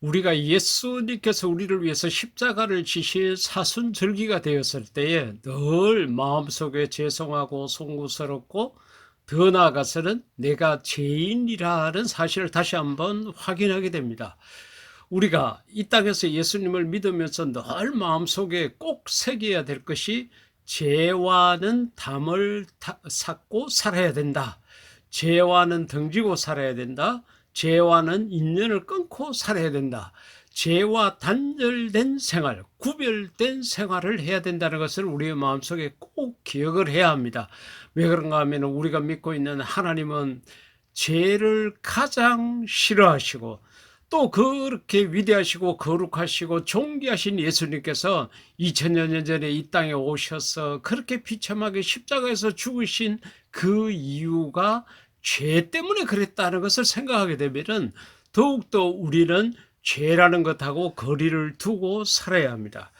우리가 예수님께서 우리를 위해서 십자가를 지실 사순절기가 되었을 때에 늘 마음속에 죄송하고 송구스럽고 더 나아가서는 내가 죄인이라는 사실을 다시 한번 확인하게 됩니다. 우리가 이 땅에서 예수님을 믿으면서 늘 마음속에 꼭 새겨야 될 것이 죄와는 담을 삭고 살아야 된다. 죄와는 등지고 살아야 된다. 죄와는 인연을 끊고 살아야 된다. 죄와 단절된 생활, 구별된 생활을 해야 된다는 것을 우리의 마음속에 꼭 기억을 해야 합니다. 왜 그런가 하면 우리가 믿고 있는 하나님은 죄를 가장 싫어하시고 또 그렇게 위대하시고 거룩하시고 존귀하신 예수님께서 2000여 년 전에 이 땅에 오셔서 그렇게 비참하게 십자가에서 죽으신 그 이유가 죄 때문에 그랬다는 것을 생각하게 되면 더욱더 우리는 죄라는 것하고 거리를 두고 살아야 합니다.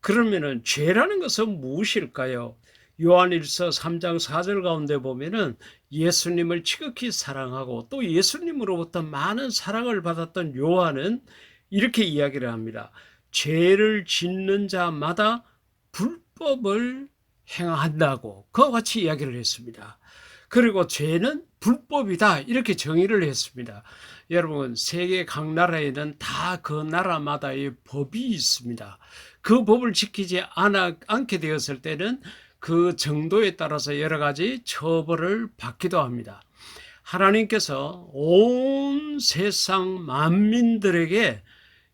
그러면은 죄라는 것은 무엇일까요? 요한일서 3장 4절 가운데 보면은 예수님을 지극히 사랑하고 또 예수님으로부터 많은 사랑을 받았던 요한은 이렇게 이야기를 합니다. 죄를 짓는 자마다 불법을 행한다고 그와 같이 이야기를 했습니다. 그리고 죄는 불법이다 이렇게 정의를 했습니다. 여러분 세계 각 나라에는 다 그 나라마다의 법이 있습니다. 그 법을 지키지 않게 되었을 때는 그 정도에 따라서 여러 가지 처벌을 받기도 합니다. 하나님께서 온 세상 만민들에게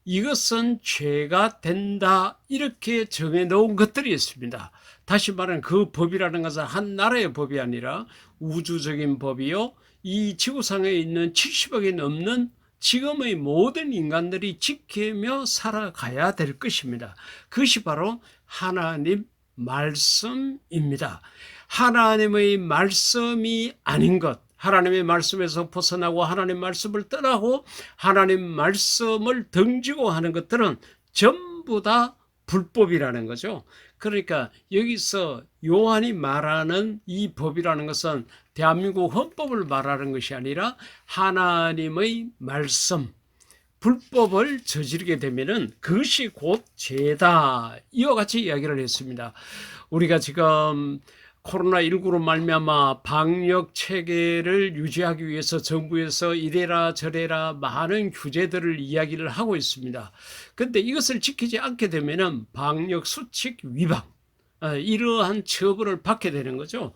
이것은 죄가 된다 이렇게 정해놓은 것들이 있습니다. 다시 말하면 그 법이라는 것은 한 나라의 법이 아니라 우주적인 법이요, 이 지구상에 있는 70억이 넘는 지금의 모든 인간들이 지키며 살아가야 될 것입니다. 그것이 바로 하나님 말씀입니다. 하나님의 말씀이 아닌 것, 하나님의 말씀에서 벗어나고 하나님 말씀을 떠나고 하나님 말씀을 등지고 하는 것들은 전부 다 불법이라는 거죠. 그러니까 여기서 요한이 말하는 이 법이라는 것은 대한민국 헌법을 말하는 것이 아니라 하나님의 말씀, 불법을 저지르게 되면은 그것이 곧 죄다. 이와 같이 이야기를 했습니다. 우리가 지금 코로나19로 말미암아 방역 체계를 유지하기 위해서 정부에서 이래라 저래라 많은 규제들을 이야기를 하고 있습니다. 그런데 이것을 지키지 않게 되면은 방역 수칙 위반, 이러한 처벌을 받게 되는 거죠.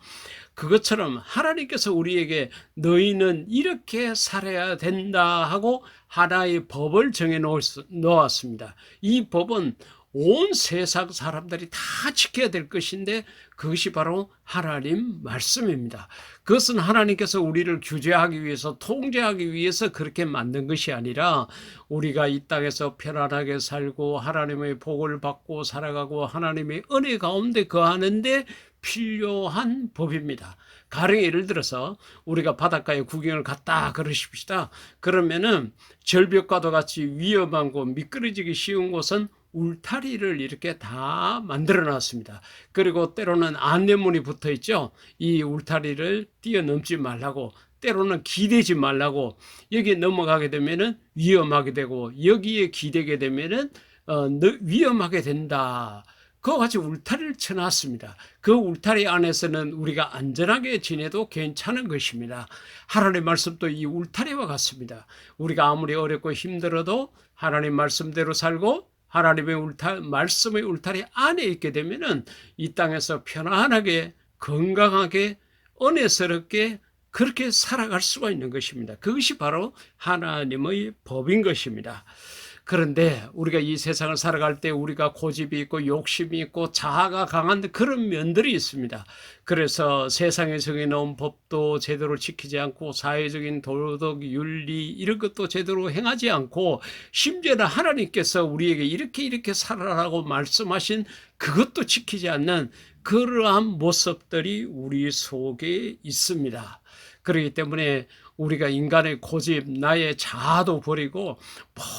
그것처럼 하나님께서 우리에게 너희는 이렇게 살아야 된다 하고 하나의 법을 정해 놓았습니다. 이 법은 온 세상 사람들이 다 지켜야 될 것인데 그것이 바로 하나님 말씀입니다. 그것은 하나님께서 우리를 규제하기 위해서 통제하기 위해서 그렇게 만든 것이 아니라 우리가 이 땅에서 편안하게 살고 하나님의 복을 받고 살아가고 하나님의 은혜 가운데 거하는데 필요한 법입니다. 가령 예를 들어서 우리가 바닷가에 구경을 갔다 그러십시다. 그러면은 절벽과도 같이 위험한 곳, 미끄러지기 쉬운 곳은 울타리를 이렇게 다 만들어 놨습니다. 그리고 때로는 안내문이 붙어 있죠. 이 울타리를 뛰어넘지 말라고, 때로는 기대지 말라고, 여기에 넘어가게 되면은 위험하게 되고 여기에 기대게 되면은 위험하게 된다. 그와 같이 울타리를 쳐놨습니다. 그 울타리 안에서는 우리가 안전하게 지내도 괜찮은 것입니다. 하나님의 말씀도 이 울타리와 같습니다. 우리가 아무리 어렵고 힘들어도 하나님 말씀대로 살고 하나님의 말씀의 울타리 안에 있게 되면은 이 땅에서 편안하게 건강하게 은혜스럽게 그렇게 살아갈 수가 있는 것입니다. 그것이 바로 하나님의 법인 것입니다. 그런데 우리가 이 세상을 살아갈 때 우리가 고집이 있고 욕심이 있고 자아가 강한 그런 면들이 있습니다. 그래서 세상에 정해놓은 법도 제대로 지키지 않고 사회적인 도덕, 윤리 이런 것도 제대로 행하지 않고 심지어는 하나님께서 우리에게 이렇게 살아라고 말씀하신 그것도 지키지 않는 그러한 모습들이 우리 속에 있습니다. 그렇기 때문에 우리가 인간의 고집, 나의 자아도 버리고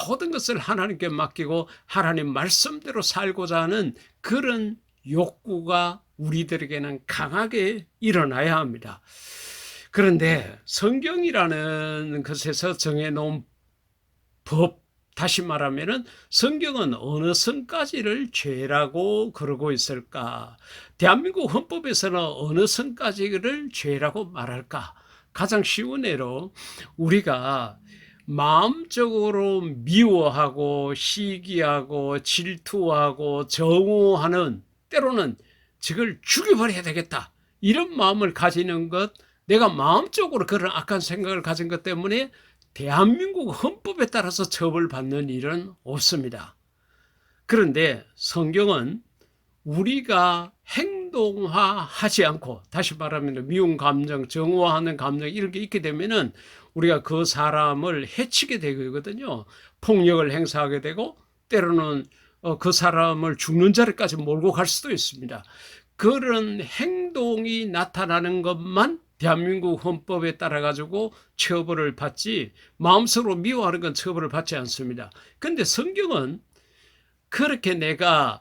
모든 것을 하나님께 맡기고 하나님 말씀대로 살고자 하는 그런 욕구가 우리들에게는 강하게 일어나야 합니다. 그런데 성경이라는 것에서 정해놓은 법, 다시 말하면은 성경은 어느 선까지를 죄라고 그러고 있을까? 대한민국 헌법에서는 어느 선까지를 죄라고 말할까? 가장 쉬운 예로 우리가 마음적으로 미워하고 시기하고 질투하고 정오하는, 때로는 저걸 죽여버려야 되겠다, 이런 마음을 가지는 것, 내가 마음적으로 그런 악한 생각을 가진 것 때문에 대한민국 헌법에 따라서 처벌받는 일은 없습니다. 그런데 성경은 우리가 행동화하지 않고, 다시 말하면 미운 감정, 정오하는 감정 이렇게 있게 되면은 우리가 그 사람을 해치게 되거든요. 폭력을 행사하게 되고 때로는 그 사람을 죽는 자리까지 몰고 갈 수도 있습니다. 그런 행동이 나타나는 것만 대한민국 헌법에 따라 가지고 처벌을 받지, 마음속으로 미워하는 건 처벌을 받지 않습니다. 그런데 성경은 그렇게 내가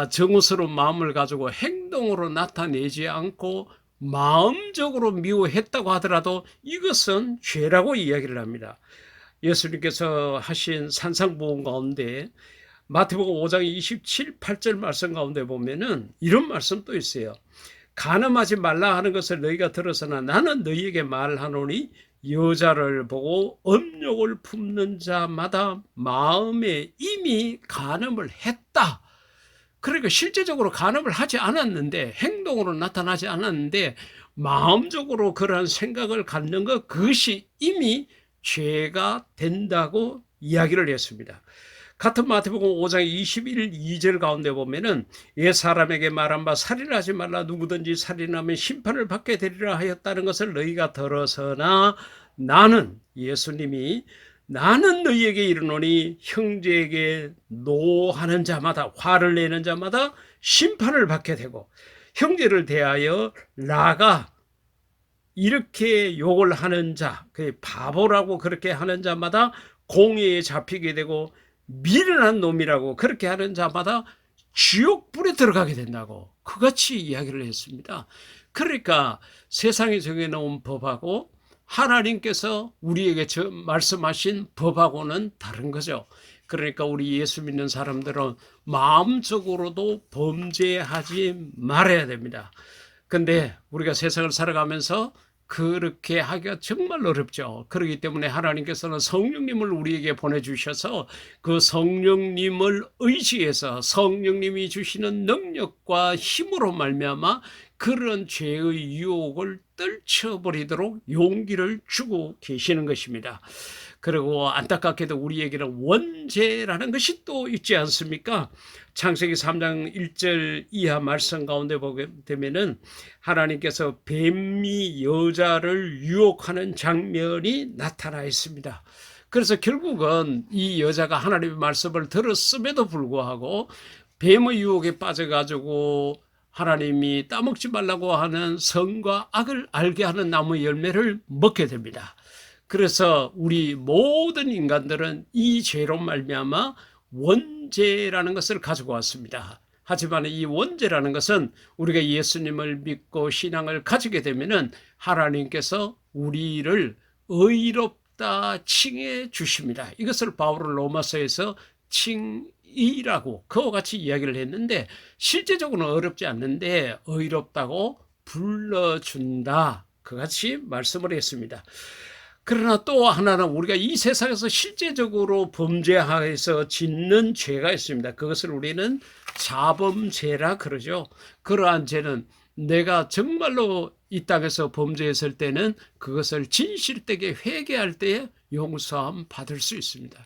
정의스러운 마음을 가지고 행동으로 나타내지 않고 마음적으로 미워했다고 하더라도 이것은 죄라고 이야기를 합니다. 예수님께서 하신 산상보험 가운데 마태복음 5장 27, 8절 말씀 가운데 보면은 이런 말씀도 있어요. 간음하지 말라 하는 것을 너희가 들었으나 나는 너희에게 말하노니 여자를 보고 음욕을 품는 자마다 마음에 이미 간음을 했다. 그러니까 실제적으로 간음을 하지 않았는데, 행동으로 나타나지 않았는데 마음적으로 그러한 생각을 갖는 것, 그것이 이미 죄가 된다고 이야기를 했습니다. 같은 마태복음 5장 21, 2절 가운데 보면은 옛 사람에게 말한 바 살인하지 말라, 누구든지 살인하면 심판을 받게 되리라 하였다는 것을 너희가 들어서나 나는, 예수님이 나는 너희에게 이르노니 형제에게 노하는 자마다, 화를 내는 자마다 심판을 받게 되고, 형제를 대하여 라가 이렇게 욕을 하는 자, 그 바보라고 그렇게 하는 자마다 공회에 잡히게 되고, 미련한 놈이라고 그렇게 하는 자마다 지옥불에 들어가게 된다고 그같이 이야기를 했습니다. 그러니까 세상에 정해놓은 법하고 하나님께서 우리에게 말씀하신 법하고는 다른 거죠. 그러니까 우리 예수 믿는 사람들은 마음적으로도 범죄하지 말아야 됩니다. 근데 우리가 세상을 살아가면서 그렇게 하기가 정말 어렵죠. 그렇기 때문에 하나님께서는 성령님을 우리에게 보내주셔서 그 성령님을 의지해서 성령님이 주시는 능력과 힘으로 말미암아 그런 죄의 유혹을 떨쳐버리도록 용기를 주고 계시는 것입니다. 그리고 안타깝게도 우리에게는 원죄라는 것이 또 있지 않습니까? 창세기 3장 1절 이하 말씀 가운데 보게 되면은 하나님께서 뱀이 여자를 유혹하는 장면이 나타나 있습니다. 그래서 결국은 이 여자가 하나님의 말씀을 들었음에도 불구하고 뱀의 유혹에 빠져가지고 하나님이 따먹지 말라고 하는 선과 악을 알게 하는 나무 열매를 먹게 됩니다. 그래서 우리 모든 인간들은 이 죄로 말미암아 원죄라는 것을 가지고 왔습니다. 하지만 이 원죄라는 것은 우리가 예수님을 믿고 신앙을 가지게 되면은 하나님께서 우리를 의롭다 칭해 주십니다. 이것을 바울은 로마서에서 칭의라고 그와 같이 이야기를 했는데, 실제적으로는 어렵지 않는데 의롭다고 불러준다, 그같이 말씀을 했습니다. 그러나 또 하나는 우리가 이 세상에서 실제적으로 범죄하여서 짓는 죄가 있습니다. 그것을 우리는 자범죄라 그러죠. 그러한 죄는 내가 정말로 이 땅에서 범죄했을 때는 그것을 진실되게 회개할 때에 용서함 받을 수 있습니다.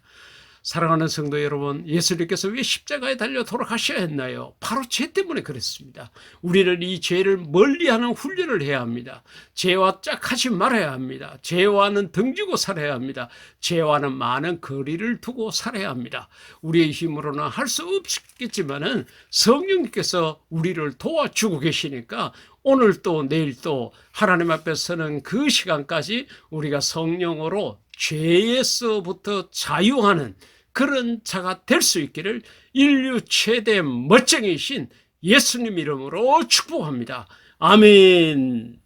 사랑하는 성도 여러분, 예수님께서 왜 십자가에 달려 돌아가셔야 했나요? 바로 죄 때문에 그랬습니다. 우리는 이 죄를 멀리하는 훈련을 해야 합니다. 죄와 짝하지 말아야 합니다. 죄와는 등지고 살아야 합니다. 죄와는 많은 거리를 두고 살아야 합니다. 우리의 힘으로는 할 수 없겠지만은 성령님께서 우리를 도와주고 계시니까 오늘 또 내일 또 하나님 앞에 서는 그 시간까지 우리가 성령으로 죄에서부터 자유하는 그런 자가 될 수 있기를 인류 최대 멋쟁이신 예수님 이름으로 축복합니다. 아멘.